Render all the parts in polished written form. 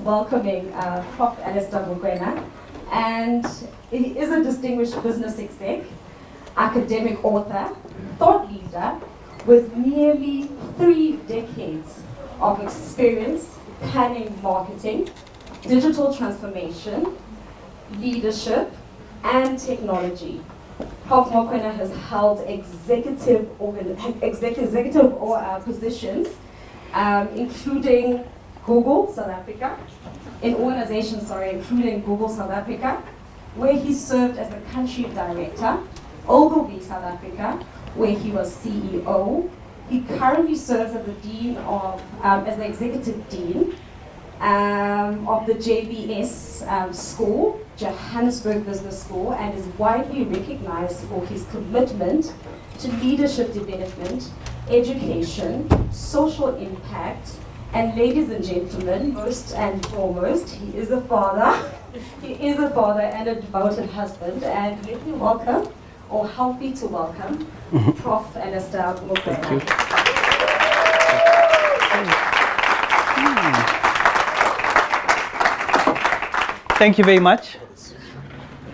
welcoming Prof. Alistair Mokoena, and he is a distinguished business exec, academic author, thought leader, with nearly 3 decades of experience planning marketing, digital transformation, leadership, and technology. Prof. Mokoena has held executive positions, including Google South Africa, including Google South Africa, where he served as the country director, Ogilvy South Africa, where he was CEO. He currently serves as the dean of, as the executive dean of the JBS School, Johannesburg Business School, and is widely recognized for his commitment to leadership development, education, social impact, and ladies and gentlemen, most and foremost, he is a father. He is a father and a devoted husband, and let me welcome, or help me to welcome, Prof. Alistair Mokoena. Thank you very much.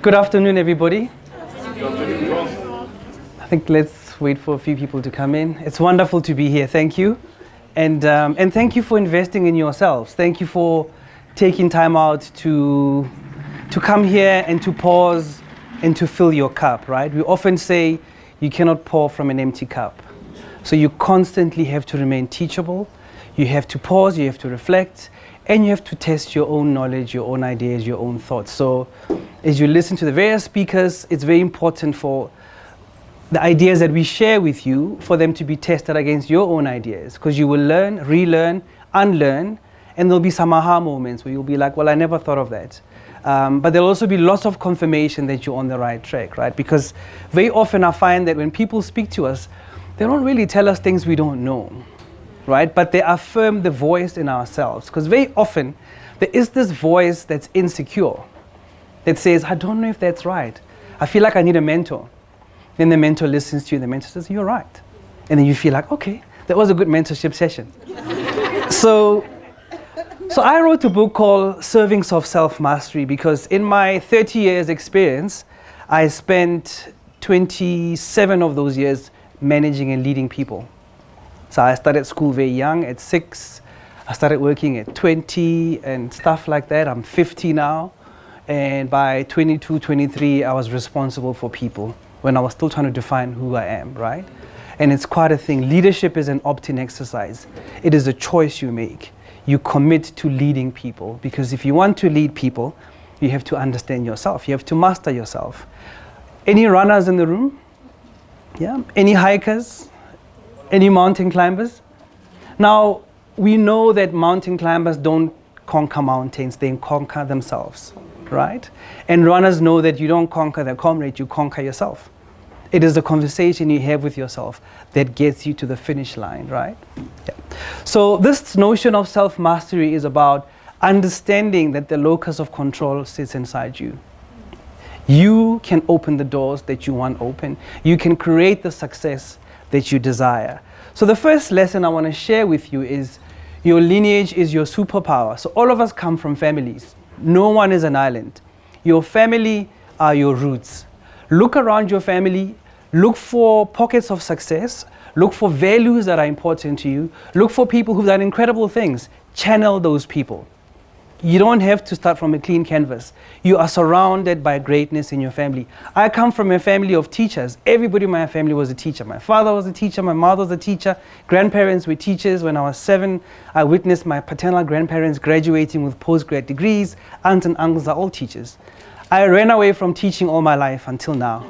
Good afternoon, everybody. I think let's wait for a few people to come in. It's wonderful to be here. Thank you. And thank you for investing in yourselves. Thank you for taking time out to come here and to pause and to fill your cup, right? We often say you cannot pour from an empty cup. So you constantly have to remain teachable. You have to pause, you have to reflect, and you have to test your own knowledge, your own ideas, your own thoughts. So as you listen to the various speakers, it's very important for the ideas that we share with you, for them to be tested against your own ideas, because you will learn, relearn, unlearn, and there'll be some aha moments where you'll be like, well, I never thought of that. But there'll also be lots of confirmation that you're on the right track, right? Because very often I find that when people speak to us, they don't really tell us things we don't know, right? But they affirm the voice in ourselves. Because very often there is this voice that's insecure, that says, I don't know if that's right. I feel like I need a mentor. Then the mentor listens to you and the mentor says, you're right. And then you feel like, okay, that was a good mentorship session. So I wrote a book called Servings of Self-Mastery because in my 30 years experience, I spent 27 of those years managing and leading people. So I started school very young, at 6. I started working at 20 and stuff like that. I'm 50 now. And by 22, 23, I was responsible for people when I was still trying to define who I am, right? And it's quite a thing. Leadership is an opt-in exercise. It is a choice you make. You commit to leading people, because if you want to lead people, you have to understand yourself. You have to master yourself. Any runners in the room? Yeah. Any hikers? Any mountain climbers? Now, we know that mountain climbers don't conquer mountains, they conquer themselves, right? And runners know that you don't conquer their comrade, you conquer yourself. It is the conversation you have with yourself that gets you to the finish line, right? Yeah. So this notion of self-mastery is about understanding that the locus of control sits inside you. You can open the doors that you want open. You can create the success that you desire. So the first lesson I want to share with you is your lineage is your superpower. So all of us come from families. No one is an island. Your family are your roots. Look around your family, look for pockets of success, look for values that are important to you, look for people who've done incredible things, channel those people. You don't have to start from a clean canvas. You are surrounded by greatness in your family. I come from a family of teachers. Everybody in my family was a teacher. My father was a teacher, my mother was a teacher, grandparents were teachers. When I was 7, I witnessed my paternal grandparents graduating with postgrad degrees. Aunts and uncles are all teachers. I ran away from teaching all my life until now.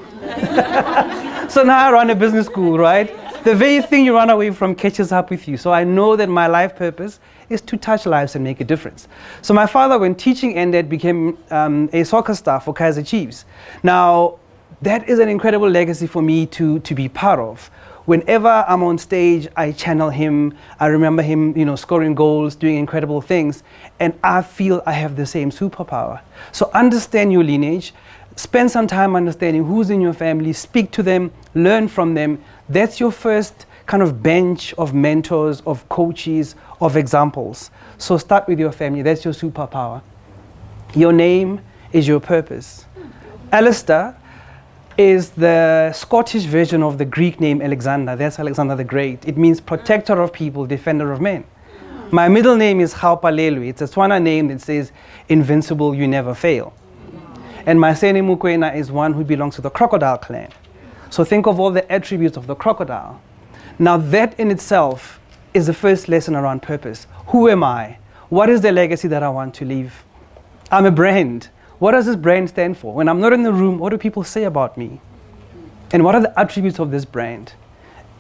So now I run a business school, right? The very thing you run away from catches up with you. So I know that my life purpose is to touch lives and make a difference. So my father, when teaching ended, became a soccer star for Kaizer Chiefs. Now, that is an incredible legacy for me to be part of. Whenever I'm on stage, I channel him. I remember him, scoring goals, doing incredible things, and I feel I have the same superpower. So understand your lineage. Spend some time understanding who's in your family. Speak to them. Learn from them. That's your first kind of bench of mentors, of coaches, of examples. So start with your family. That's your superpower. Your name is your purpose. Alistair is the Scottish version of the Greek name Alexander. That's Alexander the Great. It means protector of people, defender of men. My middle name is Haupalelwe. It's a Tswana name that says, invincible, you never fail. And my surname Mokoena is one who belongs to the crocodile clan. So think of all the attributes of the crocodile. Now that in itself is the first lesson around purpose. Who am I? What is the legacy that I want to leave? I'm a brand. What does this brand stand for? When I'm not in the room, what do people say about me? And what are the attributes of this brand?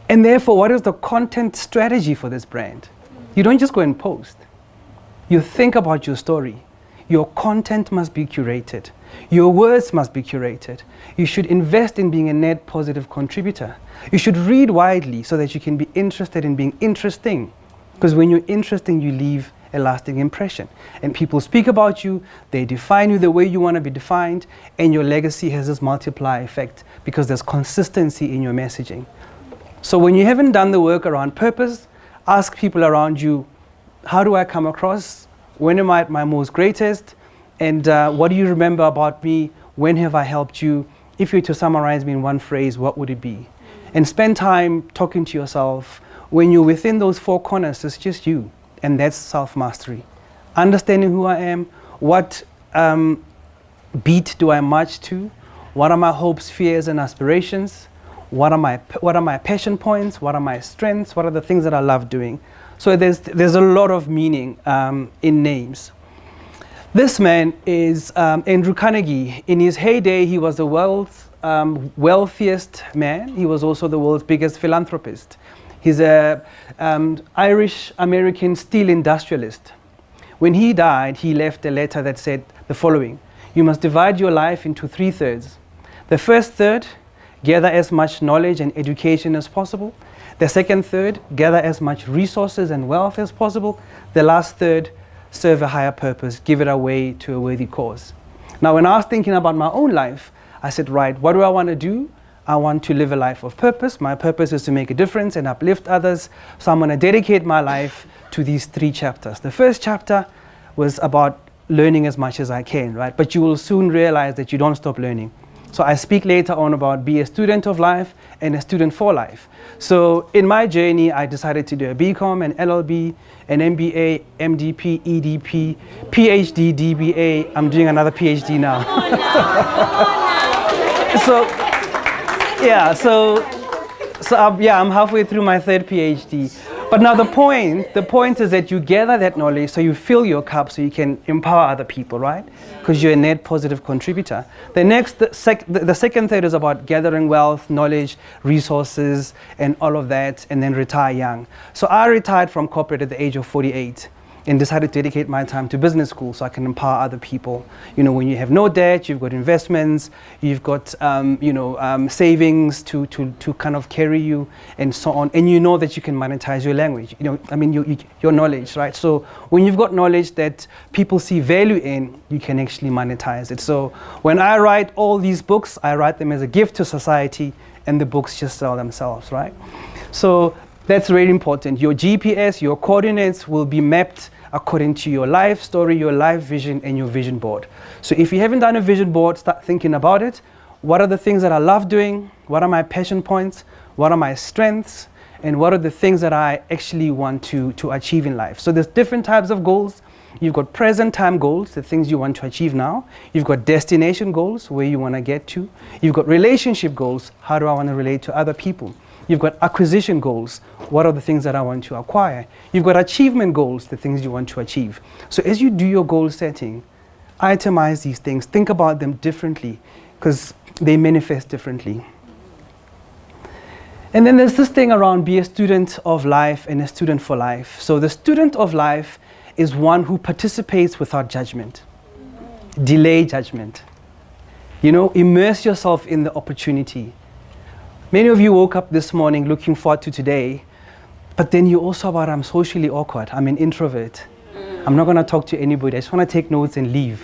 And therefore, what is the content strategy for this brand? You don't just go and post. You think about your story. Your content must be curated. Your words must be curated. You should invest in being a net positive contributor. You should read widely so that you can be interested in being interesting. Because when you're interesting, you leave a lasting impression. And people speak about you, they define you the way you want to be defined, and your legacy has this multiply effect because there's consistency in your messaging. So when you haven't done the work around purpose, ask people around you, how do I come across? When am I at my most greatest? And what do you remember about me? When have I helped you? If you were to summarize me in one phrase, what would it be? And spend time talking to yourself. When you're within those four corners, it's just you. And that's self-mastery. Understanding who I am, what beat do I march to? What are my hopes, fears, and aspirations? What are my passion points? What are my strengths? What are the things that I love doing? So there's a lot of meaning in names. This man is Andrew Carnegie. In his heyday, he was the world's wealthiest man. He was also the world's biggest philanthropist. He's a Irish-American steel industrialist. When he died, he left a letter that said the following: you must divide your life into 3 thirds. The first third, gather as much knowledge and education as possible. The second third, gather as much resources and wealth as possible. The last third, serve a higher purpose, give it away to a worthy cause. Now, when I was thinking about my own life, I said, right, what do I want to do? I want to live a life of purpose. My purpose is to make a difference and uplift others. So I'm going to dedicate my life to these 3 chapters. The first chapter was about learning as much as I can, right? But you will soon realize that you don't stop learning. So I speak later on about be a student of life and a student for life. So in my journey, I decided to do a BCom, an LLB, an MBA, MDP, EDP, PhD, DBA. I'm doing another PhD now. I'm halfway through my 3rd PhD. But now the point is that you gather that knowledge so you fill your cup so you can empower other people, right? Because you're a net positive contributor. The second third is about gathering wealth, knowledge, resources, and all of that, and then retire young. So I retired from corporate at the age of 48. And decided to dedicate my time to business school so I can empower other people. You know, when you have no debt, you've got investments, you've got savings to kind of carry you and so on. And you know that you can monetize your language, your knowledge, right? So when you've got knowledge that people see value in, you can actually monetize it. So when I write all these books, I write them as a gift to society, and the books just sell themselves, right? So that's really important. Your GPS, your coordinates will be mapped according to your life story, your life vision, and your vision board. So if you haven't done a vision board, start thinking about it. What are the things that I love doing? What are my passion points? What are my strengths? And what are the things that I actually want to achieve in life? So there's different types of goals. You've got present time goals, the things you want to achieve now. You've got destination goals, where you want to get to. You've got relationship goals, how do I want to relate to other people? You've got acquisition goals. What are the things that I want to acquire? You've got achievement goals, the things you want to achieve. So as you do your goal setting, itemize these things. Think about them differently because they manifest differently. And then there's this thing around be a student of life and a student for life. So the student of life is one who participates without judgment. Delay judgment. Immerse yourself in the opportunity. Many of you woke up this morning looking forward to today, but then you also about, I'm socially awkward, I'm an introvert. I'm not going to talk to anybody, I just want to take notes and leave.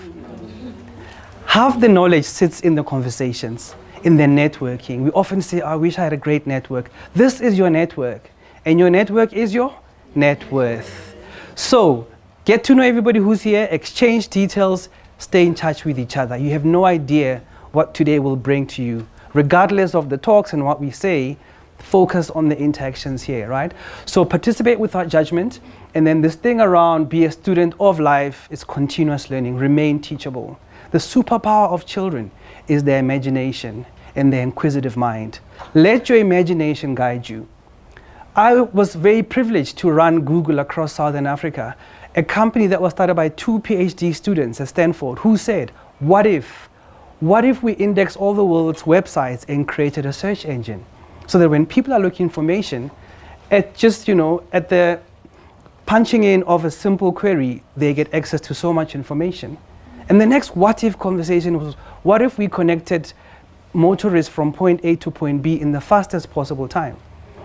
Half the knowledge sits in the conversations, in the networking. We often say, I wish I had a great network. This is your network. And your network is your net worth. So, get to know everybody who's here, exchange details, stay in touch with each other. You have no idea what today will bring to you. Regardless of the talks and what we say, focus on the interactions here, right? So participate without judgment. And then this thing around be a student of life is continuous learning, remain teachable. The superpower of children is their imagination and their inquisitive mind. Let your imagination guide you. I was very privileged to run Google across Southern Africa, a company that was started by 2 PhD students at Stanford who said, what if we index all the world's websites and created a search engine so that when people are looking for information, at just, at the punching in of a simple query, they get access to so much information. And the next what if conversation was, what if we connected motorists from point A to point B in the fastest possible time?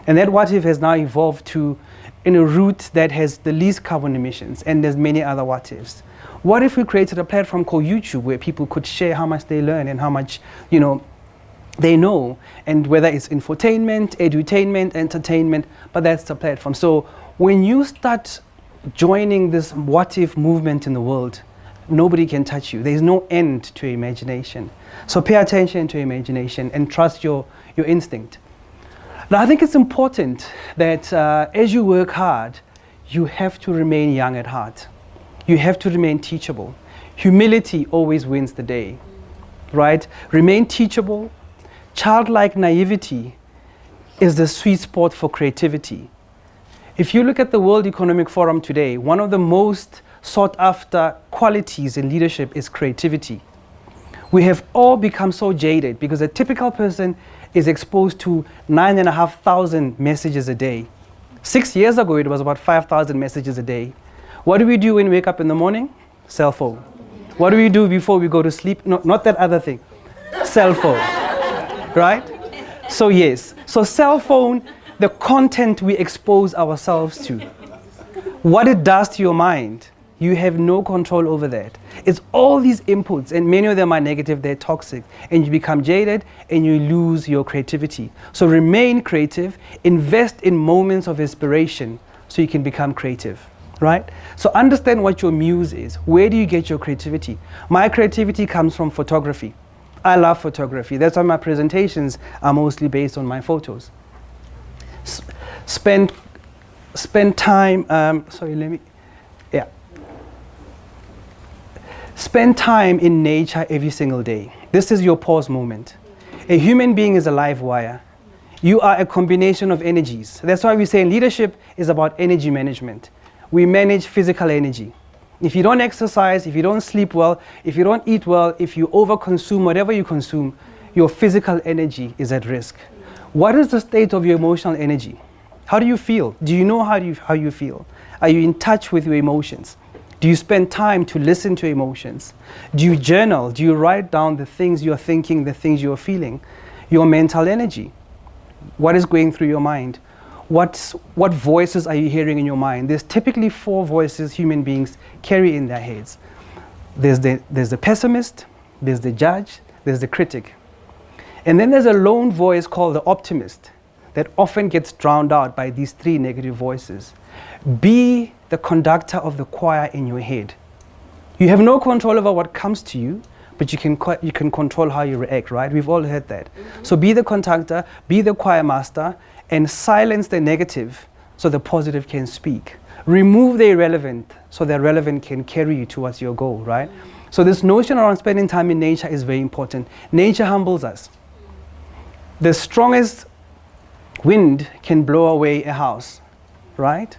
And that what if has now evolved to in a route that has the least carbon emissions, and there's many other what ifs. What if we created a platform called YouTube where people could share how much they learn and how much, they know, and whether it's infotainment, edutainment, entertainment, but that's the platform. So when you start joining this what if movement in the world, nobody can touch you. There's no end to your imagination. So pay attention to your imagination and trust your instinct. Now, I think it's important that as you work hard, you have to remain young at heart. You have to remain teachable. Humility always wins the day, right? Remain teachable. Childlike naivety is the sweet spot for creativity. If you look at the World Economic Forum today, one of the most sought after qualities in leadership is creativity. We have all become so jaded because a typical person is exposed to 9,500 messages a day. 6 years ago, it was about 5,000 messages a day. What do we do when we wake up in the morning? Cell phone. What do we do before we go to sleep? No, not that other thing. Cell phone, right? So yes, so cell phone, the content we expose ourselves to, what it does to your mind, you have no control over that. It's all these inputs, and many of them are negative, they're toxic, and you become jaded and you lose your creativity. So remain creative, invest in moments of inspiration so you can become creative, right? So understand what your muse is. Where do you get your creativity? My creativity comes from photography. I love photography. That's why my presentations are mostly based on my photos. Spend time, Spend time in nature every single day. This is your pause moment. A human being is a live wire. You are a combination of energies. That's why we say leadership is about energy management. We manage physical energy. If you don't exercise, if you don't sleep well, if you don't eat well, if you overconsume whatever you consume, your physical energy is at risk. What is the state of your emotional energy? How do you feel? Do you know how you feel? Are you in touch with your emotions? Do you spend time to listen to emotions? Do you journal? Do you write down the things you're thinking, the things you're feeling? Your mental energy. What is going through your mind? What voices are you hearing in your mind? There's typically 4 voices human beings carry in their heads. There's the pessimist, there's the judge, there's the critic. And then there's a lone voice called the optimist that often gets drowned out by these 3 negative voices. Be the conductor of the choir in your head. You have no control over what comes to you, but you can control how you react, right? We've all heard that. So be the conductor, be the choir master, and silence the negative so the positive can speak. Remove the irrelevant so the relevant can carry you towards your goal, right? So this notion around spending time in nature is very important. Nature humbles us. The strongest wind can blow away a house, right?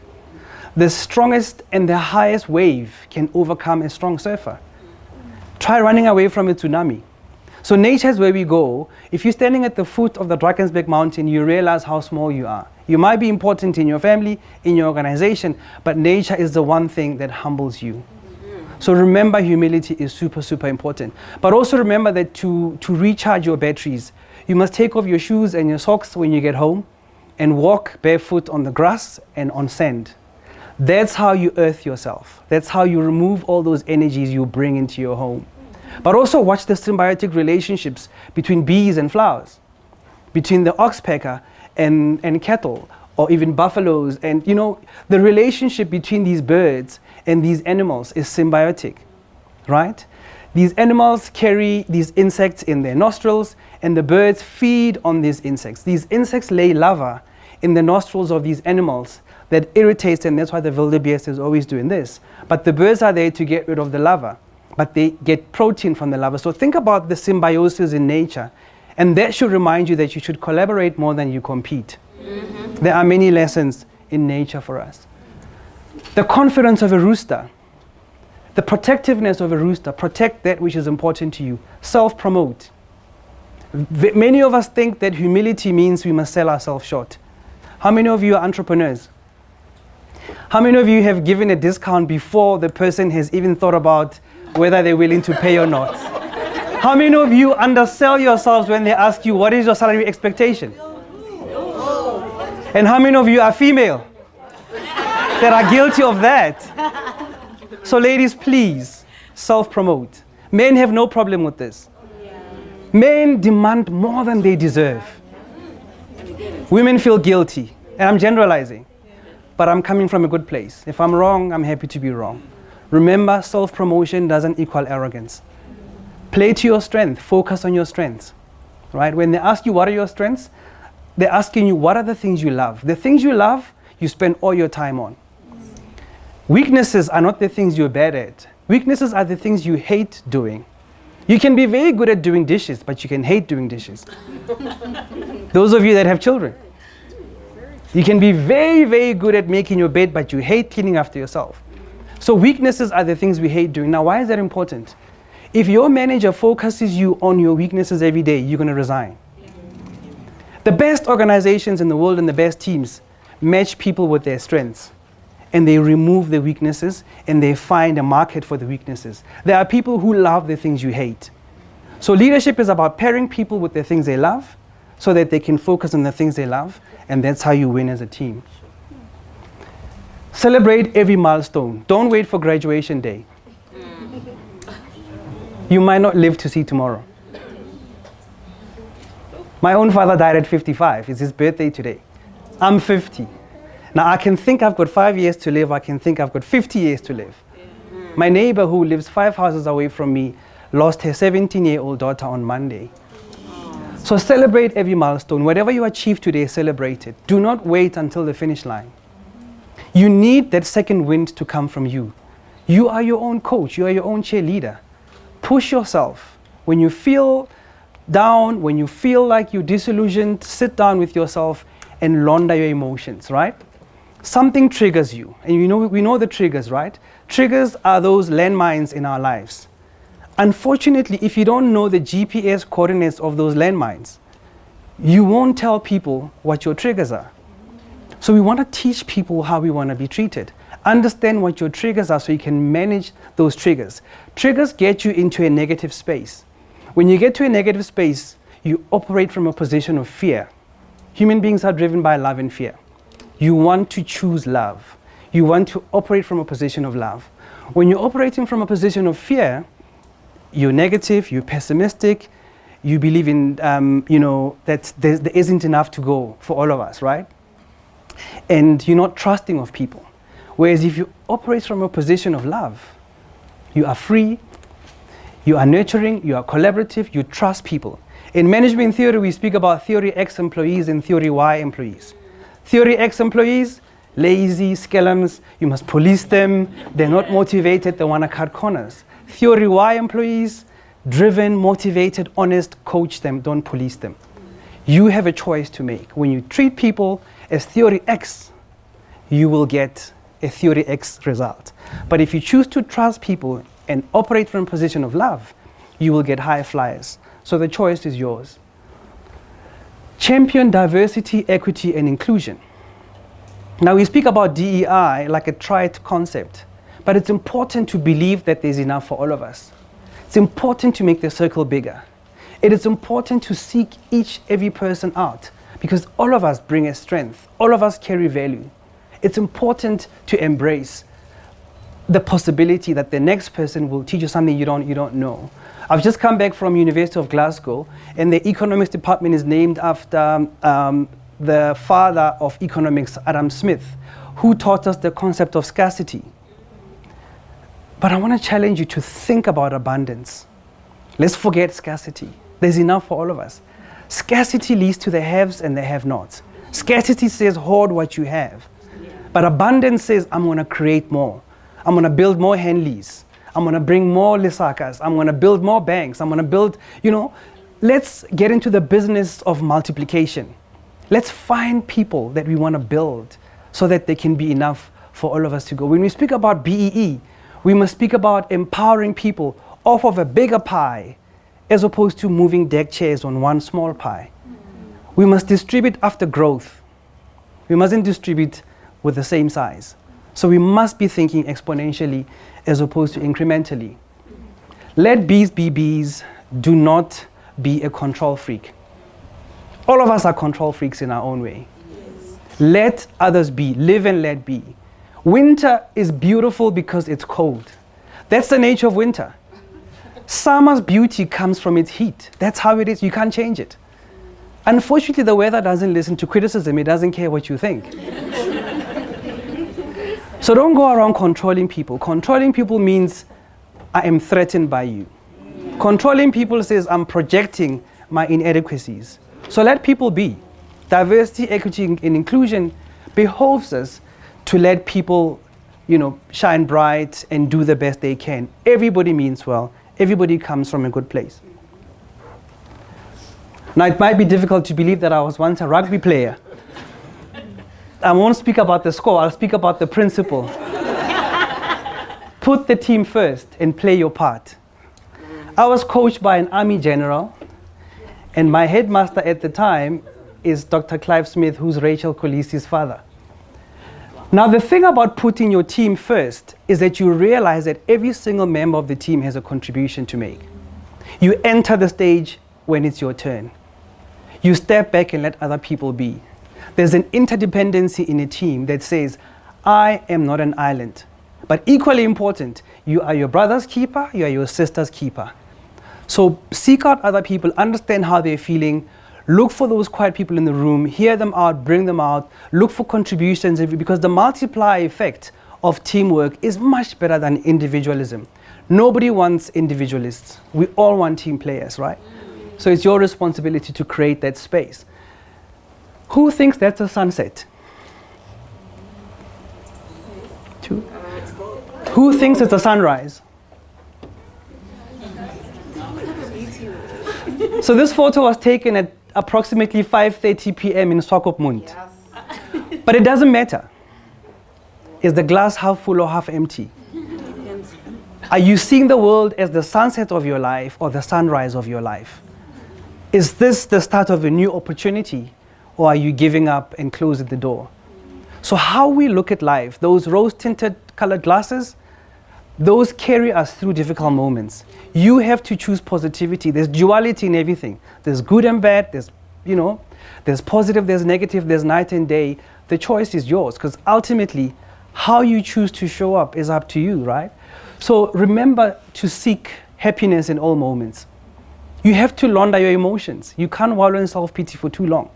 The strongest and the highest wave can overcome a strong surfer. Try running away from a tsunami. So nature is where we go. If you're standing at the foot of the Drakensberg mountain, you realize how small you are. You might be important in your family, in your organization, but nature is the one thing that humbles you. So remember, humility is super, super important. But also remember that to recharge your batteries, you must take off your shoes and your socks when you get home and walk barefoot on the grass and on sand. That's how you earth yourself. That's how you remove all those energies you bring into your home. But also watch the symbiotic relationships between bees and flowers, between the oxpecker and cattle, or even buffaloes. And you know, the relationship between these birds and these animals is symbiotic, right? These animals carry these insects in their nostrils, and the birds feed on these insects. These insects lay larvae in the nostrils of these animals that irritates them. That's why the wildebeest is always doing this. But the birds are there to get rid of the larva, but they get protein from the larva. So think about the symbiosis in nature, and that should remind you that you should collaborate more than you compete. Mm-hmm. There are many lessons in nature for us. The confidence of a rooster, the protectiveness of a rooster, protect that which is important to you. Self-promote. Many of us think that humility means we must sell ourselves short. How many of you are entrepreneurs? How many of you have given a discount before the person has even thought about whether they're willing to pay or not? How many of you undersell yourselves when they ask you, what is your salary expectation? And how many of you are female that are guilty of that? So ladies, please, self-promote. Men have no problem with this. Men demand more than they deserve. Women feel guilty, and I'm generalizing, but I'm coming from a good place. If I'm wrong, I'm happy to be wrong. Remember, self-promotion doesn't equal arrogance. Play to your strength, focus on your strengths, right? When they ask you what are your strengths, they're asking you what are the things you love. The things you love, you spend all your time on. Weaknesses are not the things you're bad at. Weaknesses are the things you hate doing. You can be very good at doing dishes, but you can hate doing dishes. Those of you that have children. You can be very, very good at making your bed, but you hate cleaning after yourself. So weaknesses are the things we hate doing. Now, why is that important? If your manager focuses you on your weaknesses every day, you're going to resign. The best organizations in the world and the best teams match people with their strengths, and they remove the weaknesses, and they find a market for the weaknesses. There are people who love the things you hate. So leadership is about pairing people with the things they love so that they can focus on the things they love, and that's how you win as a team. Celebrate every milestone. Don't wait for graduation day. You might not live to see tomorrow. My own father died at 55. It's his birthday today. I'm 50. Now I can think I've got 5 years to live. I can think I've got 50 years to live. My neighbor who lives 5 houses away from me lost her 17-year-old daughter on Monday. So celebrate every milestone. Whatever you achieve today, celebrate it. Do not wait until the finish line. You need that second wind to come from you. You are your own coach. You are your own cheerleader. Push yourself. When you feel down, when you feel like you're disillusioned, sit down with yourself and launder your emotions, right? Something triggers you. And we know the triggers, right? Triggers are those landmines in our lives. Unfortunately, if you don't know the GPS coordinates of those landmines, you won't tell people what your triggers are. So we want to teach people how we want to be treated. Understand what your triggers are so you can manage those triggers. Triggers get you into a negative space. When you get to a negative space, you operate from a position of fear. Human beings are driven by love and fear. You want to choose love. You want to operate from a position of love. When you're operating from a position of fear, you're negative, you're pessimistic, you believe in, that there isn't enough to go for all of us, right? And you're not trusting of people. Whereas if you operate from a position of love, you are free, you are nurturing, you are collaborative, you trust people. In management theory, we speak about theory X employees and theory Y employees. Theory X employees, lazy, skellums, you must police them, they're not motivated, they want to cut corners. Theory Y employees, driven, motivated, honest, coach them, don't police them. You have a choice to make. When you treat people as theory X, you will get a theory X result. But if you choose to trust people and operate from a position of love, you will get high flyers. So the choice is yours. Champion diversity, equity, and inclusion. Now we speak about DEI like a trite concept, but it's important to believe that there's enough for all of us. It's important to make the circle bigger. It is important to seek every person out because all of us bring a strength. All of us carry value. It's important to embrace the possibility that the next person will teach you something you don't know. I've just come back from University of Glasgow, and the economics department is named after the father of economics, Adam Smith, who taught us the concept of scarcity. But I want to challenge you to think about abundance. Let's forget scarcity. There's enough for all of us. Scarcity leads to the haves and the have-nots. Scarcity says hoard what you have. But abundance says I'm going to create more. I'm going to build more Henleys. I'm going to bring more Lisakas. I'm going to build more banks. I'm going to build, let's get into the business of multiplication. Let's find people that we want to build so that there can be enough for all of us to go. When we speak about BEE, we must speak about empowering people off of a bigger pie as opposed to moving deck chairs on one small pie. We must distribute after growth. We mustn't distribute with the same size. So we must be thinking exponentially as opposed to incrementally. Let bees be bees. Do not be a control freak. All of us are control freaks in our own way. Yes. Let others be. Live and let be. Winter is beautiful because it's cold. That's the nature of winter. Summer's beauty comes from its heat. That's how it is. You can't change it. Unfortunately, the weather doesn't listen to criticism. It doesn't care what you think. So don't go around controlling people. Controlling people means I am threatened by you. Controlling people says I'm projecting my inadequacies. So let people be. Diversity, equity, and inclusion behoves us to let people, shine bright and do the best they can. Everybody means well. Everybody comes from a good place. Now, it might be difficult to believe that I was once a rugby player. I won't speak about the score, I'll speak about the principle. Put the team first and play your part. I was coached by an army general, and my headmaster at the time is Dr. Clive Smith, who's Rachel Kolisi's father. Now, the thing about putting your team first is that you realize that every single member of the team has a contribution to make. You enter the stage when it's your turn. You step back and let other people be. There's an interdependency in a team that says, I am not an island. But equally important, you are your brother's keeper, you are your sister's keeper. So seek out other people, understand how they're feeling, look for those quiet people in the room, hear them out, bring them out, look for contributions, because the multiplier effect of teamwork is much better than individualism. Nobody wants individualists. We all want team players, right? So it's your responsibility to create that space. Who thinks that's a sunset? 2. Who thinks it's a sunrise? So this photo was taken at approximately 5:30 p.m. in Swakopmund. Yes. But it doesn't matter. Is the glass half full or half empty? Are you seeing the world as the sunset of your life or the sunrise of your life? Is this the start of a new opportunity, or are you giving up and closing the door? So how we look at life, those rose-tinted colored glasses, those carry us through difficult moments. You have to choose positivity. There's duality in everything. There's good and bad, there's positive, there's negative, there's night and day. The choice is yours, because ultimately, how you choose to show up is up to you, right? So remember to seek happiness in all moments. You have to launder your emotions. You can't wallow in self-pity for too long.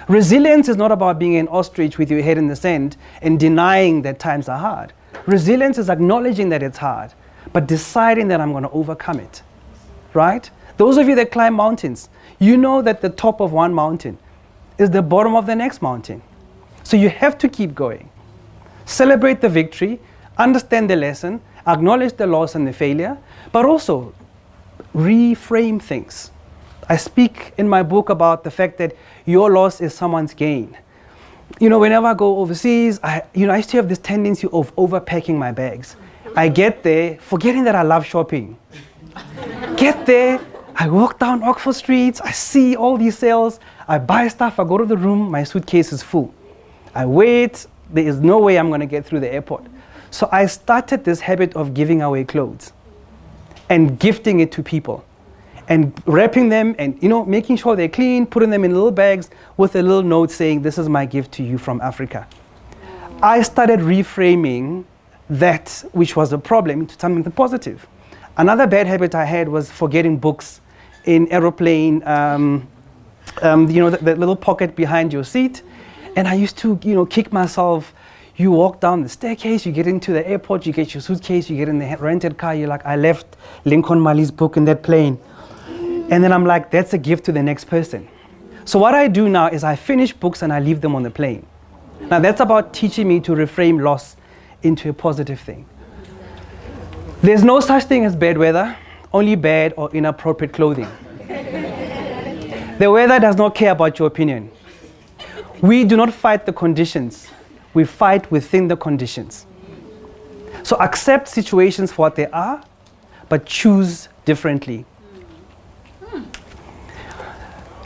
Resilience is not about being an ostrich with your head in the sand and denying that times are hard. Resilience is acknowledging that it's hard, but deciding that I'm going to overcome it, right? Those of you that climb mountains, you know that the top of one mountain is the bottom of the next mountain. So you have to keep going. Celebrate the victory, understand the lesson, acknowledge the loss and the failure, but also reframe things. I speak in my book about the fact that your loss is someone's gain. Whenever I go overseas, I used to have this tendency of overpacking my bags. I get there, forgetting that I love shopping. Get there, I walk down Oxford Street, I see all these sales, I buy stuff, I go to the room, my suitcase is full. I wait, there is no way I'm going to get through the airport. So I started this habit of giving away clothes and gifting it to people and wrapping them and making sure they're clean, putting them in little bags with a little note saying, this is my gift to you from Africa. I started reframing that which was a problem into something positive. Another bad habit I had was forgetting books in aeroplane the little pocket behind your seat. And I used to, kick myself. You walk down the staircase, you get into the airport, you get your suitcase, you get in the rented car, you're like, I left Lincoln Mali's book in that plane. And then I'm like, that's a gift to the next person. So what I do now is I finish books and I leave them on the plane. Now that's about teaching me to reframe loss into a positive thing. There's no such thing as bad weather, only bad or inappropriate clothing. The weather does not care about your opinion. We do not fight the conditions. We fight within the conditions. So accept situations for what they are, but choose differently.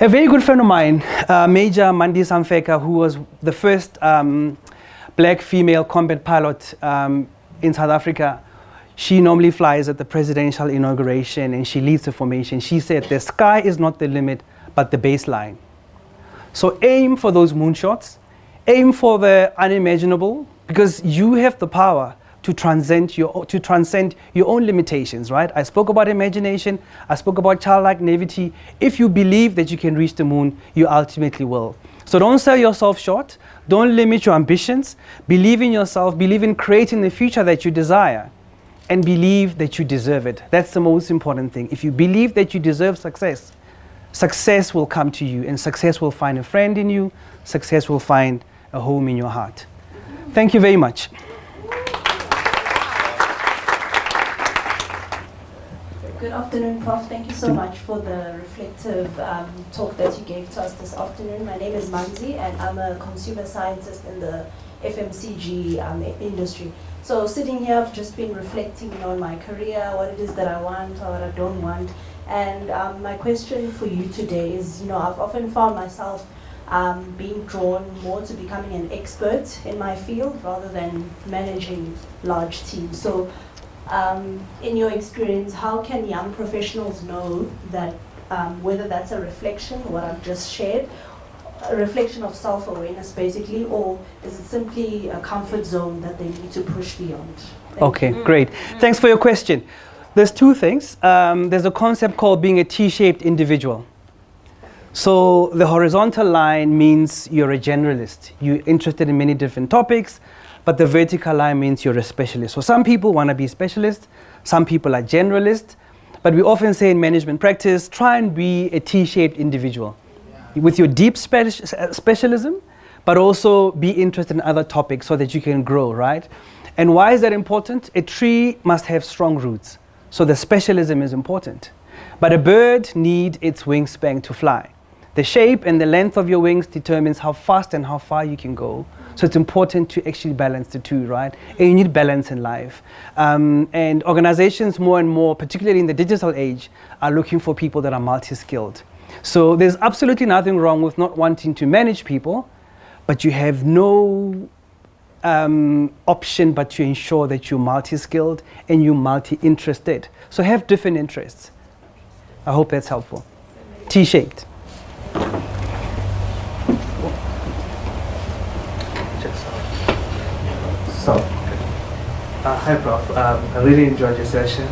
A very good friend of mine, Major Mandi Samfeka, who was the first black female combat pilot in South Africa, she normally flies at the presidential inauguration and she leads the formation. She said, the sky is not the limit, but the baseline. So aim for those moonshots. Aim for the unimaginable, because you have the power to transcend your own limitations, right? I spoke about imagination. I spoke about childlike naivety. If you believe that you can reach the moon, you ultimately will. So don't sell yourself short. Don't limit your ambitions. Believe in yourself. Believe in creating the future that you desire. And believe that you deserve it. That's the most important thing. If you believe that you deserve success, success will come to you, and success will find a friend in you. Success will find a home in your heart. Thank you very much. Good afternoon, Prof. Thank you so much for the reflective talk that you gave to us this afternoon. My name is Manzi, and I'm a consumer scientist in the FMCG industry. So sitting here, I've just been reflecting on my career, what it is that I want or what I don't want. And my question for you today is, I've often found myself being drawn more to becoming an expert in my field rather than managing large teams. So in your experience, how can young professionals know that whether that's a reflection, what I've just shared, a reflection of self-awareness basically, or is it simply a comfort zone that they need to push beyond? Okay, great. Thanks for your question. There's two things. There's a concept called being a T-shaped individual. So the horizontal line means you're a generalist. You're interested in many different topics, but the vertical line means you're a specialist. So some people want to be specialists, some people are generalists, but we often say in management practice, try and be a T-shaped individual with your deep specialism, but also be interested in other topics so that you can grow, right? And why is that important? A tree must have strong roots, so the specialism is important. But a bird needs its wingspan to fly. The shape and the length of your wings determines how fast and how far you can go. So it's important to actually balance the two, right? And you need balance in life. And organizations more and more, particularly in the digital age, are looking for people that are multi-skilled. So there's absolutely nothing wrong with not wanting to manage people, but you have no option but to ensure that you're multi-skilled and you're multi-interested. So have different interests. I hope that's helpful. T-shaped. Hi Prof, I really enjoyed your session.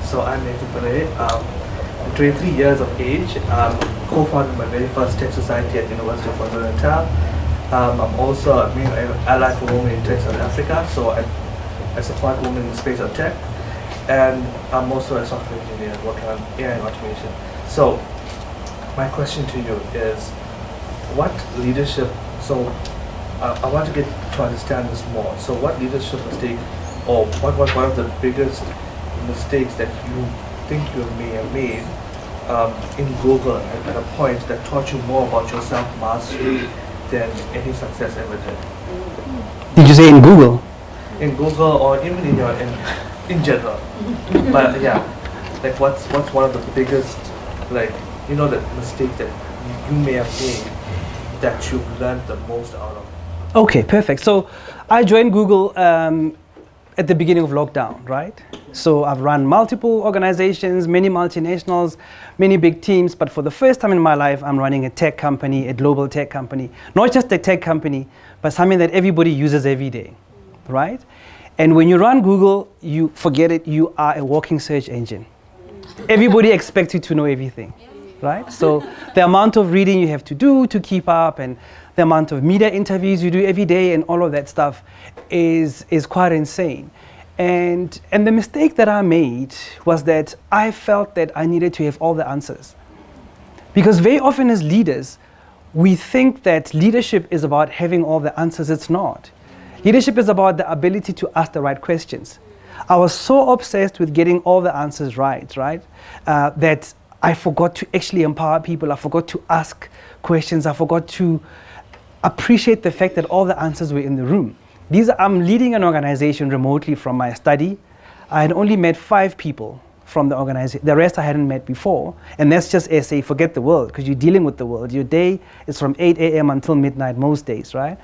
So I'm Nathan Pillay. I'm 23 years of age. Co-founded my very first tech society at the University of KwaZulu-Natal. I'm also an ally for women in tech South Africa, so I support women in the space of tech. And I'm also a software engineer working on AI and automation. So my question to you is, what leadership, I want to get to understand this more. So what leadership mistake, or what was one of the biggest mistakes that you think you may have made in Google at a point that taught you more about your self-mastery than any success ever did? Did you say in Google? In Google, or even in general. But yeah, like what's one of the biggest, the mistake that you may have made that you've learned the most out of? Okay, perfect. So I joined Google at the beginning of lockdown, right? So I've run multiple organizations, many multinationals, many big teams, but for the first time in my life, I'm running a tech company, a global tech company. Not just a tech company, but something that everybody uses every day, right? And when you run Google, you forget it, you are a walking search engine. Everybody expects you to know everything. right? So the amount of reading you have to do to keep up, and the amount of media interviews you do every day, and all of that stuff is quite insane. And the mistake that I made was that I felt that I needed to have all the answers. Because very often as leaders, we think that leadership is about having all the answers. It's not. Leadership is about the ability to ask the right questions. I was so obsessed with getting all the answers right, that I forgot to actually empower people. I forgot to ask questions. I forgot to appreciate the fact that all the answers were in the room. I'm leading an organization remotely from my study. I had only met 5 people from the organization. The rest I hadn't met before. And that's just SA, forget the world, because you're dealing with the world. Your day is from 8 a.m. until midnight most days, right?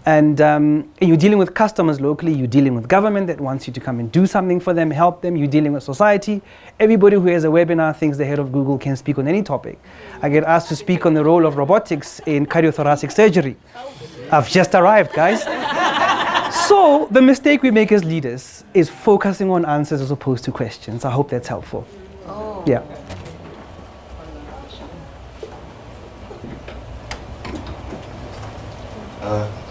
And you're dealing with customers locally. You're dealing with government that wants you to come and do something for them, help them. You're dealing with society. Everybody who has a webinar thinks the head of Google can speak on any topic. I get asked to speak on the role of robotics in cardiothoracic surgery. I've just arrived, guys. So the mistake we make as leaders is focusing on answers as opposed to questions. I hope that's helpful. Oh. Yeah.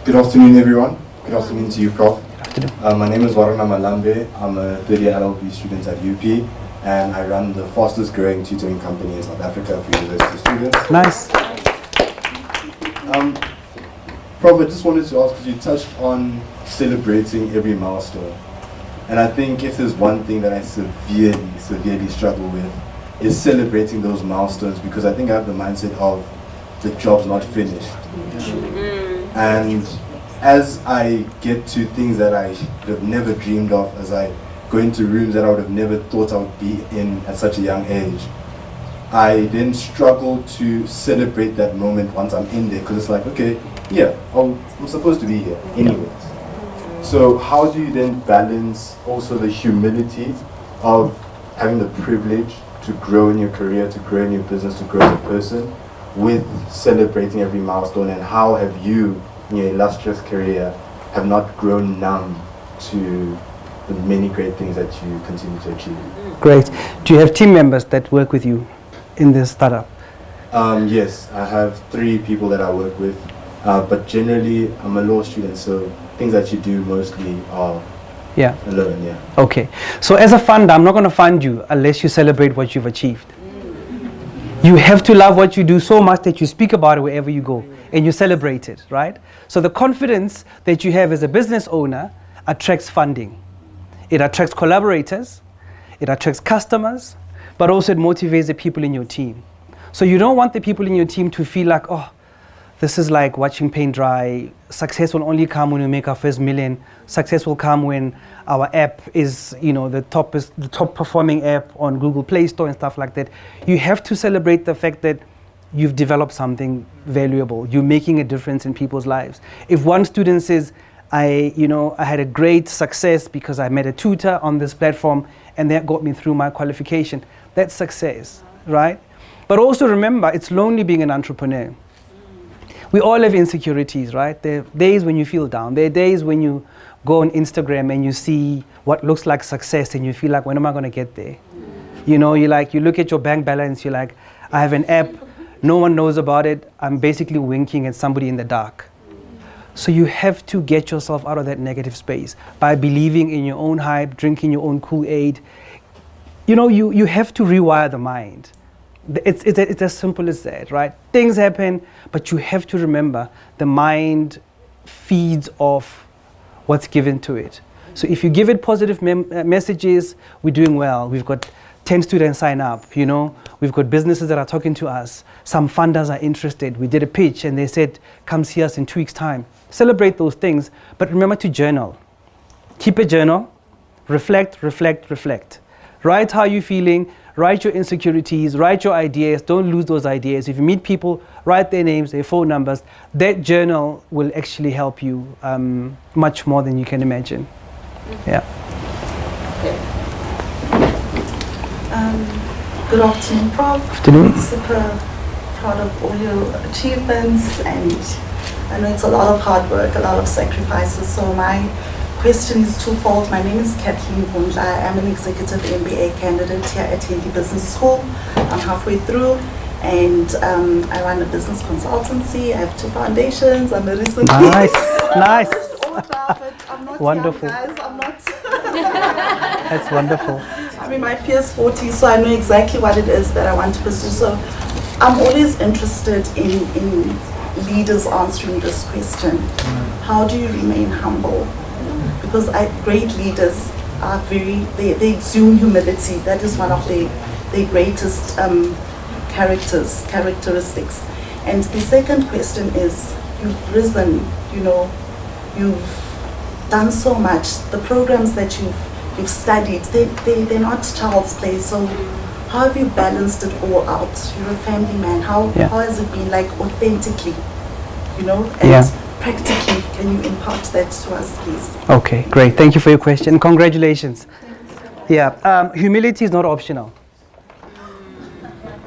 Good afternoon, everyone. Good afternoon to you, Prof. Afternoon. My name is Warana Malambe. I'm a third-year LLB student at UP, and I run the fastest growing tutoring company in South Africa for university students. Nice. Prof, I just wanted to ask, because you touched on celebrating every milestone. And I think if there's one thing that I severely struggle with, is celebrating those milestones, because I think I have the mindset of the job's not finished. And as I get to things that I would have never dreamed of, as I go into rooms that I would have never thought I would be in at such a young age, I then struggle to celebrate that moment once I'm in there, because it's like, okay, yeah, I'm supposed to be here anyway. So how do you then balance also the humility of having the privilege to grow in your career, to grow in your business, to grow as a person, with celebrating every milestone? And how have you, in your illustrious career, have not grown numb to the many great things that you continue to achieve? Great. Do you have team members that work with you in this startup? Yes, I have 3 people that I work with, but generally I'm a law student, so things that you do mostly are alone, yeah. Okay. So as a funder, I'm not going to fund you unless you celebrate what you've achieved. You have to love what you do so much that you speak about it wherever you go and you celebrate it, right? So the confidence that you have as a business owner attracts funding. It attracts collaborators, it attracts customers, but also it motivates the people in your team. So you don't want the people in your team to feel like, oh, this is like watching paint dry. Success will only come when we make our first million. Success will come when our app is, the top performing app on Google Play Store and stuff like that. You have to celebrate the fact that you've developed something valuable. You're making a difference in people's lives. If one student says, I had a great success because I met a tutor on this platform and that got me through my qualification, that's success, right? But also remember, it's lonely being an entrepreneur. We all have insecurities, right? There are days when you feel down. There are days when you go on Instagram and you see what looks like success and you feel like, when am I going to get there? You look at your bank balance, you're like, I have an app, no one knows about it. I'm basically winking at somebody in the dark. So you have to get yourself out of that negative space by believing in your own hype, drinking your own Kool-Aid. You have to rewire the mind. It's as simple as that, right? Things happen, but you have to remember the mind feeds off what's given to it. So if you give it positive messages, we're doing well. We've got 10 students sign up, We've got businesses that are talking to us. Some funders are interested. We did a pitch and they said, come see us in 2 weeks' time. Celebrate those things, but remember to journal. Keep a journal, reflect. Write how you're feeling, write your insecurities, write your ideas, don't lose those ideas. If you meet people, write their names, their phone numbers. That journal will actually help you much more than you can imagine. Yeah. Good afternoon, Prof. Afternoon. Super proud of all your achievements, and I know it's a lot of hard work, a lot of sacrifices. So my question is twofold. My name is Kathleen Vundla. I am an executive MBA candidate here at Henty Business School. I'm halfway through, and I run a business consultancy. I have 2 foundations. I'm a recent Nice, nice. but I'm not Wonderful. young, guys. I'm not. That's wonderful. I'm in my PS 40, so I know exactly what it is that I want to pursue. So I'm always interested in leaders answering this question. How do you remain humble? Because great leaders are they exude humility. That is one of their greatest characteristics. And the second question is, you've risen, you've done so much. The programs that you've studied, they're not child's play. So how have you balanced it all out? You're a family man. How has it been, like, authentically, and practically? Can you impart that to us, please? Okay, great. Thank you for your question. Congratulations. Yeah, humility is not optional.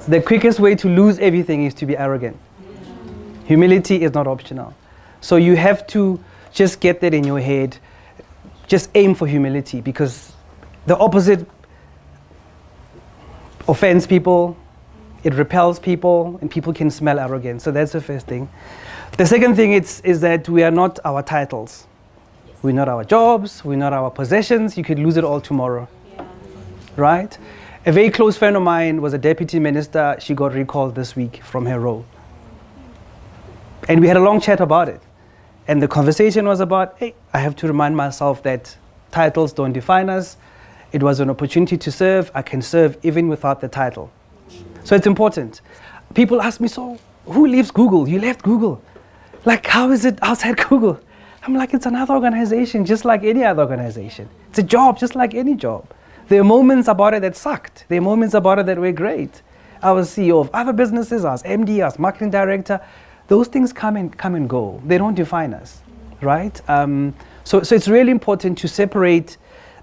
The quickest way to lose everything is to be arrogant. Humility is not optional. So you have to just get that in your head. Just aim for humility, because the opposite offends people, it repels people, and people can smell arrogance. So that's the first thing. The second thing is that we are not our titles. We're not our jobs, we're not our possessions. You could lose it all tomorrow. Right? A very close friend of mine was a deputy minister. She got recalled this week from her role. And we had a long chat about it. And the conversation was about, hey, I have to remind myself that titles don't define us. It was an opportunity to serve. I can serve even without the title. So it's important. People ask me, so who leaves Google? You left Google. Like, how is it outside Google? I'm like, it's another organization, just like any other organization. It's a job, just like any job. There are moments about it that sucked. There are moments about it that were great. I was CEO of other businesses. I was MD, I was marketing director. Those things come and go. They don't define us, right? So it's really important to separate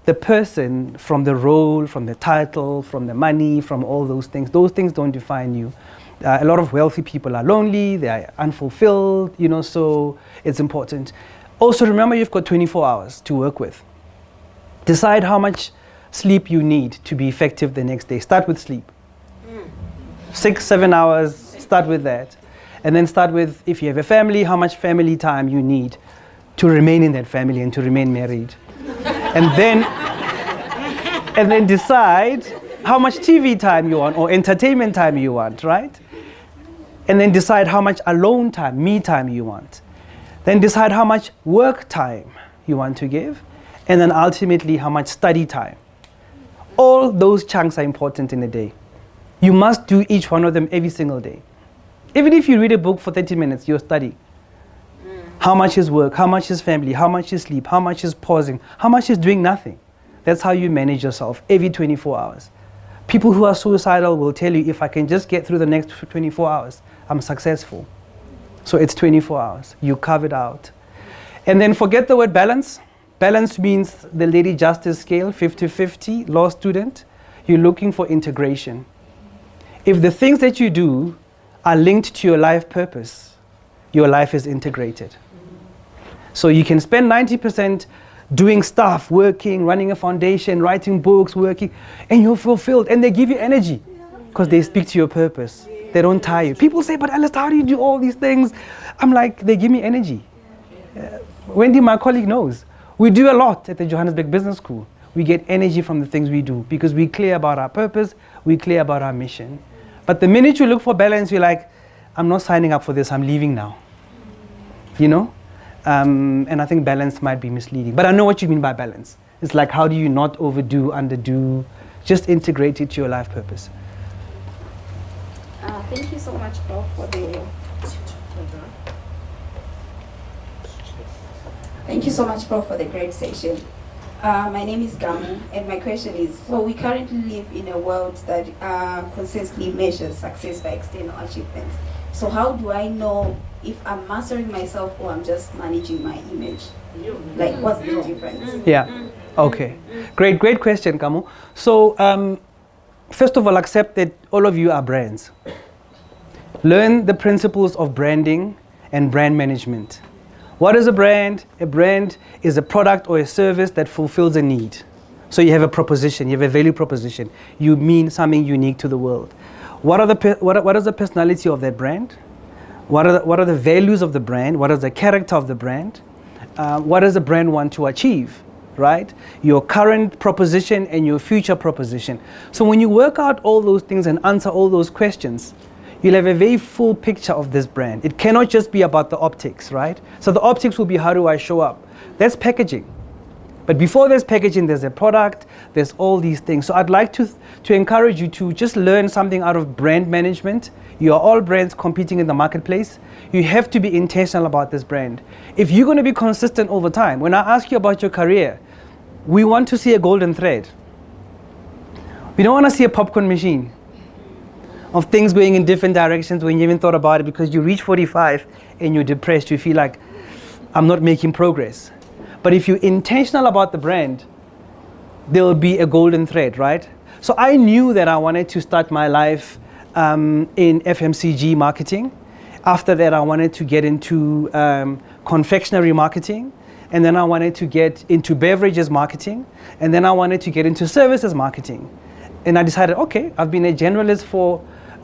the person from the role, from the title, from the money, from all those things. Those things don't define you. A lot of wealthy people are lonely, they are unfulfilled, so it's important. Also, remember, you've got 24 hours to work with. Decide how much sleep you need to be effective the next day. Start with sleep. 6-7 hours, start with that. And then start with, if you have a family, how much family time you need to remain in that family and to remain married. And then decide how much TV time you want or entertainment time you want, right? And then decide how much alone time, me time you want. Then decide how much work time you want to give. And then ultimately how much study time. All those chunks are important in a day. You must do each one of them every single day. Even if you read a book for 30 minutes, you're studying. How much is work? How much is family? How much is sleep? How much is pausing? How much is doing nothing? That's how you manage yourself every 24 hours. People who are suicidal will tell you, if I can just get through the next 24 hours, I'm successful. So it's 24 hours. You carve it out. And then forget the word balance. Balance means the Lady Justice scale, 50-50, law student. You're looking for integration. If the things that you do are linked to your life purpose, your life is integrated. So you can spend 90% doing stuff, working, running a foundation, writing books, working, and you're fulfilled, and they give you energy because they speak to your purpose. They don't tire you. People say, but Alistair, how do you do all these things? I'm like, they give me energy. Wendy, my colleague, knows. We do a lot at the Johannesburg Business School. We get energy from the things we do because we're clear about our purpose, we're clear about our mission. But the minute you look for balance, you're like, I'm not signing up for this, I'm leaving now. And I think balance might be misleading. But I know what you mean by balance. It's like, how do you not overdo, underdo, just integrate it to your life purpose. Thank you so much, Prof, for the... Thank you so much, Prof, for the great session. My name is Gamu, and my question is, so we currently live in a world that consistently measures success by external achievements. So how do I know if I'm mastering myself or I'm just managing my image? Like, what's the difference? Yeah, okay. Great question, Gamu. So, first of all, accept that all of you are brands. Learn the principles of branding and brand management. What is a brand? A brand is a product or a service that fulfills a need. So you have a proposition, you have a value proposition. You mean something unique to the world. what is the personality of that brand? What are the values of the brand? What is the character of the brand? What does the brand want to achieve, right? Your current proposition and your future proposition. So when you work out all those things and answer all those questions, you'll have a very full picture of this brand. It cannot just be about the optics, right? So the optics will be, how do I show up? That's packaging. But before there's packaging, there's a product, there's all these things. So I'd like to encourage you to just learn something out of brand management. You are all brands competing in the marketplace. You have to be intentional about this brand. If you're going to be consistent over time, when I ask you about your career, we want to see a golden thread. We don't want to see a popcorn machine of things going in different directions when you haven't thought about it, because you reach 45 and you're depressed. You feel like, I'm not making progress. But if you're intentional about the brand, there will be a golden thread, right? So I knew that I wanted to start my life in FMCG marketing. After that, I wanted to get into confectionery marketing. And then I wanted to get into beverages marketing. And then I wanted to get into services marketing. And I decided, okay, I've been a generalist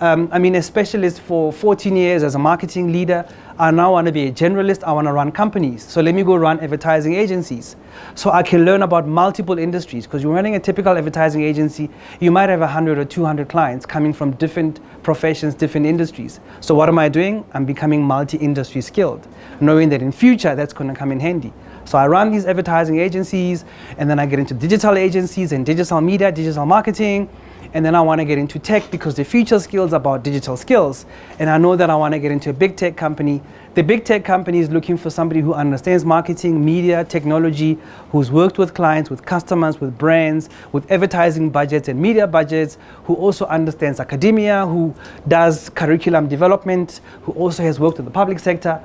a specialist for 14 years as a marketing leader. I now want to be a generalist. I want to run companies. So let me go run advertising agencies so I can learn about multiple industries. Because you're running a typical advertising agency, you might have 100 or 200 clients coming from different professions, different industries. So what am I doing? I'm becoming multi-industry skilled, knowing that in future that's going to come in handy. So I run these advertising agencies, and then I get into digital agencies and digital media, digital marketing. And then I want to get into tech, because the future skills are about digital skills. And I know that I want to get into a big tech company. The big tech company is looking for somebody who understands marketing, media, technology, who's worked with clients, with customers, with brands, with advertising budgets and media budgets, who also understands academia, who does curriculum development, who also has worked with the public sector,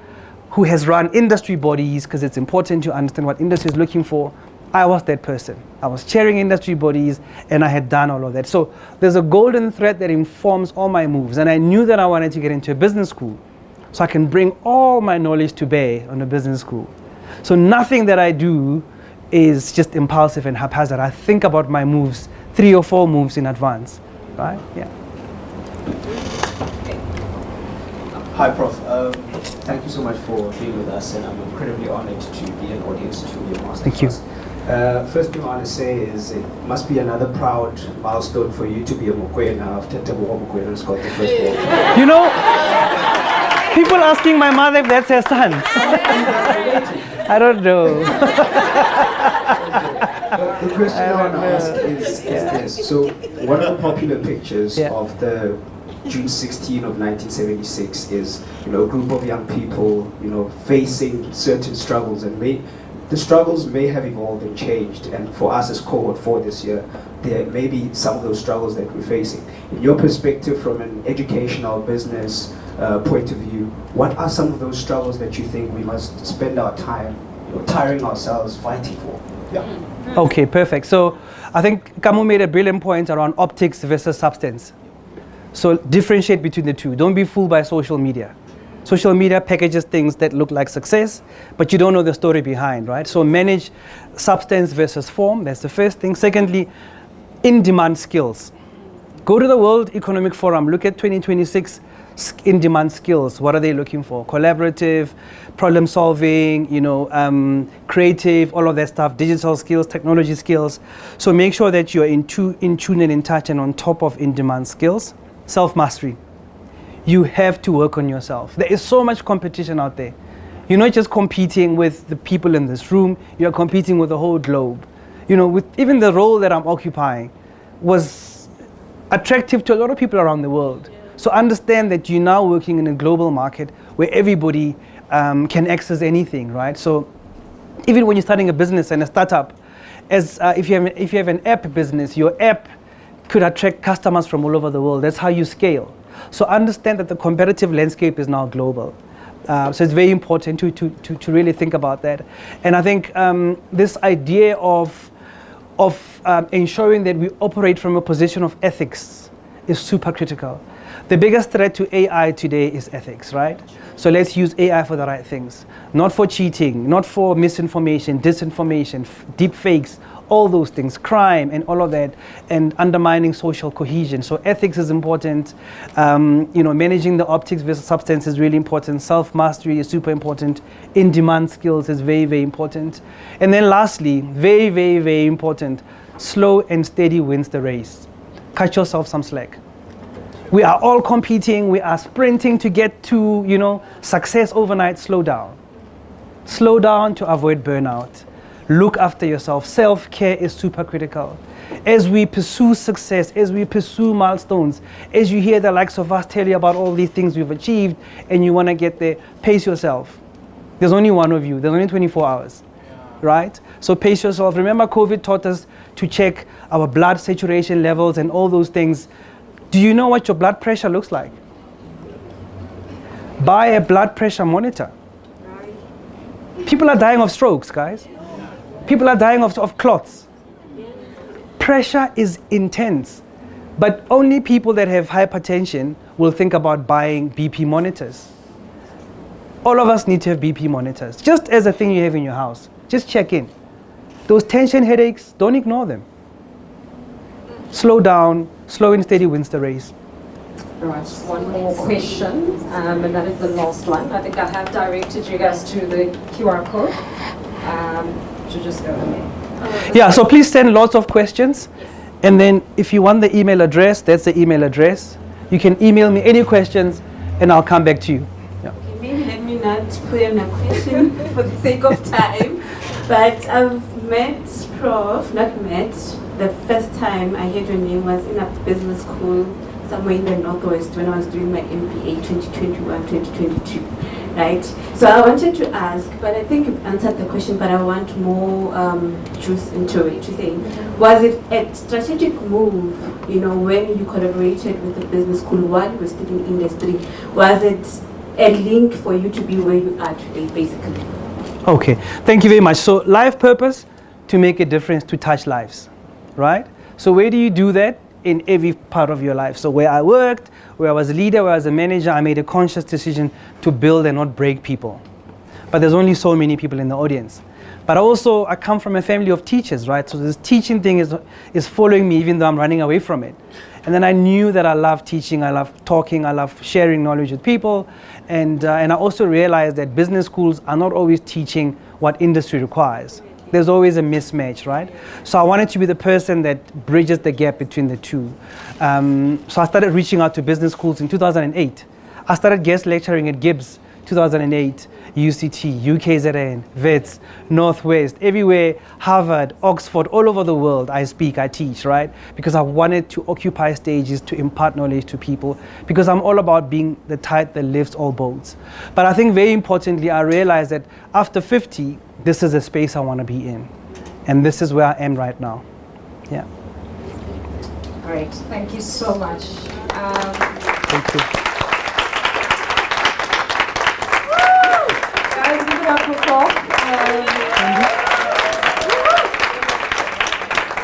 who has run industry bodies, because it's important to understand what industry is looking for. I was that person. I was chairing industry bodies, and I had done all of that. So there's a golden thread that informs all my moves. And I knew that I wanted to get into a business school so I can bring all my knowledge to bear on a business school. So nothing that I do is just impulsive and haphazard. I think about my moves, 3 or 4 moves in advance, right? Yeah. Hi, Prof. Thank you so much for being with us, and I'm incredibly honored to be an audience to your masterclass. Thank you. First thing I want to say is it must be another proud milestone for you to be a Mokoena after Teboho Mokoena scored the first ball. You know, people asking my mother if that's her son. I don't know. The question I want to ask is this. So one of the popular pictures of the June 16 of 1976 is, a group of young people, facing certain struggles, and the struggles may have evolved and changed, and for us as cohort 4 this year, there may be some of those struggles that we're facing. In your perspective, from an educational business point of view, what are some of those struggles that you think we must spend our time, tiring ourselves fighting for? Yeah. Okay, perfect. So I think Kamu made a brilliant point around optics versus substance. So differentiate between the two. Don't be fooled by social media. Social media packages things that look like success, but you don't know the story behind, right? So manage substance versus form. That's the first thing. Secondly, in-demand skills. Go to the World Economic Forum. Look at 2026 in-demand skills. What are they looking for? Collaborative, problem solving, creative, all of that stuff, digital skills, technology skills. So make sure that you're in tune and in touch and on top of in-demand skills. Self-mastery. You have to work on yourself. There is so much competition out there. You're not just competing with the people in this room, you're competing with the whole globe. With even the role that I'm occupying was attractive to a lot of people around the world. So understand that you're now working in a global market where everybody can access anything, right? So even when you're starting a business and a startup, if you have an app business, your app could attract customers from all over the world. That's how you scale. So understand that the competitive landscape is now global. So it's very important to really think about that. And I think this idea of ensuring that we operate from a position of ethics is super critical. The biggest threat to AI today is ethics, right? So let's use AI for the right things. Not for cheating, not for misinformation, disinformation, deep fakes, all those things, crime and all of that, and undermining social cohesion. So ethics is important. Managing the optics versus substance is really important. Self-mastery is super important. In-demand skills is very, very important. And then lastly, very, very, very important, slow and steady wins the race. Cut yourself some slack. We are all competing, we are sprinting to get to, success overnight. Slow down. Slow down to avoid burnout. Look after yourself. Self-care is super critical. As we pursue success, as we pursue milestones, as you hear the likes of us tell you about all these things we've achieved and you want to get there, pace yourself. There's only one of you. There's only 24 hours, right? So pace yourself. Remember, COVID taught us to check our blood saturation levels and all those things. Do you know what your blood pressure looks like? Buy a blood pressure monitor. People are dying of strokes, guys. People are dying of clots. Pressure is intense, but only people that have hypertension will think about buying BP monitors. All of us need to have BP monitors, just as a thing you have in your house. Just check in. Those tension headaches, don't ignore them. Slow down, slow and steady wins the race. All right, just one more question, and that is the last one. I think I have directed you guys to the QR code. To just go in there. Yeah, so please send lots of questions. And then if you want the email address, that's the email address. You can email me any questions and I'll come back to you. Yeah. Okay, maybe let me not put in a question for the sake of time. But I've met Prof, the first time I heard your name was in a business school somewhere in the Northwest when I was doing my MBA 2021-2022. Right? So I wanted to ask, but I think you've answered the question, but I want more juice into it. To say, was it a strategic move, when you collaborated with the business school while you were studying industry? Was it a link for you to be where you are today, basically? Okay, thank you very much. So life purpose, to make a difference, to touch lives, right? So where do you do that? In every part of your life. So where I worked, where I was a leader, where I was a manager, I made a conscious decision to build and not break people. But there's only so many people in the audience. But also, I come from a family of teachers, right? So this teaching thing is following me even though I'm running away from it. And then I knew that I love teaching, I love talking, I love sharing knowledge with people. And I also realized that business schools are not always teaching what industry requires. There's always a mismatch, right? So I wanted to be the person that bridges the gap between the two. So I started reaching out to business schools in 2008. I started guest lecturing at Gibbs, 2008, UCT, UKZN, VETS, Northwest, everywhere, Harvard, Oxford, all over the world. I speak, I teach, right? Because I wanted to occupy stages to impart knowledge to people, because I'm all about being the tide that lifts all boats. But I think very importantly, I realized that after 50, this is a space I want to be in. And this is where I am right now. Yeah. Great. Thank you so much. Thank you. Guys, give it up for Prof.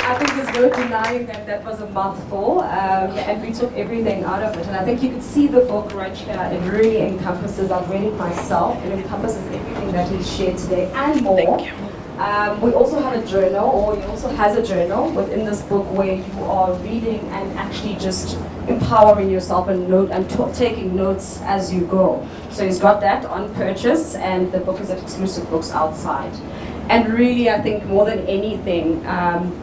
I think there's no denying that that was a mouthful, and we took everything out of it. And I think you could see the book right here. It really encompasses, I've read it myself, it encompasses everything that he shared today and more. We also have a journal, or he also has a journal within this book where you are reading and actually just empowering yourself and taking notes as you go. So he's got that on purchase, and the book is at exclusive books outside. And really, I think more than anything,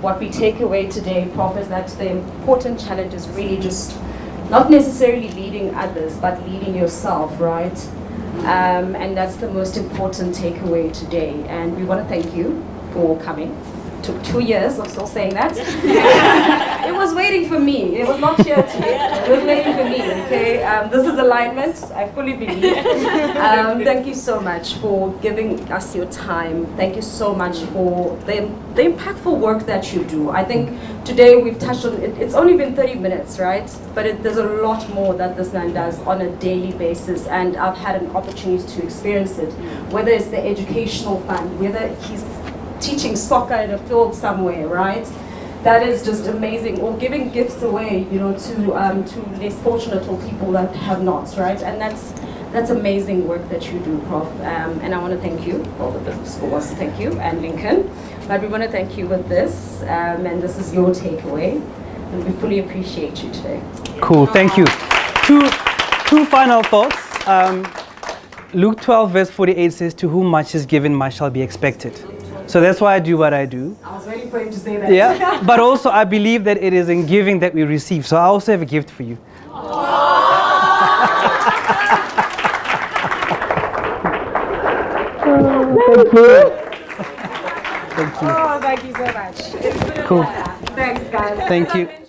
what we take away today, Prof, is that the important challenge is really just not necessarily leading others, but leading yourself, right? And that's the most important takeaway today. And we want to thank you for coming. It took 2 years, I'm still saying that. It was waiting for me. It was not here today. It was waiting for me, okay? This is alignment, I fully believe. Thank you so much for giving us your time. Thank you so much for the impactful work that you do. I think today we've touched on it. It's only been 30 minutes, right? But there's a lot more that this man does on a daily basis, and I've had an opportunity to experience it. Whether it's the educational fund, whether he's teaching soccer in a field somewhere, right? that is just amazing. Or giving gifts away, you know, to less fortunate or people that have not, right? And that's amazing work that you do, Prof. And I want to thank you, all the business schools, thank you, and Lincoln. But we want to thank you with this, and this is your takeaway. And we fully appreciate you today. Cool, thank you. Two final thoughts. Luke 12 verse 48 says, to whom much is given, much shall be expected. So that's why I do what I do. I was waiting for him to say that. Yeah, but also I believe that it is in giving that we receive. So I also have a gift for you. Thank you. Thank you. Oh, thank you so much. Cool. Thanks, guys. Thank you.